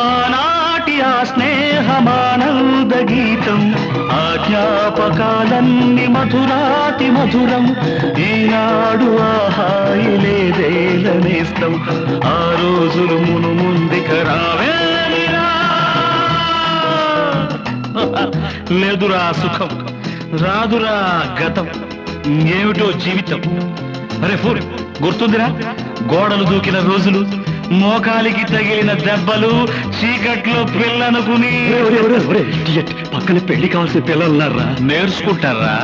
ఆనాటి ఆ స్నేహమానంద గీతం ఆ జ్ఞాపకాలన్నీ మధురాతి మధురం ఈనాడు ఆ హాయి లేదేలనేస్తం ఆ రోజులు మును ముందుక రావేరా లేదురా సుఖం రాదురా గతం ఏమిటో జీవితం అరే ఫూర్ గుర్తుందిరా గోడలు దూకిన రోజులు మోకాలికి తగిలిన దెబ్బలు చీకట్లో పిల్లనుకుని పక్కన పెళ్లి కావాల్సిన పిల్లలున్నారా నేర్చుకుంటారా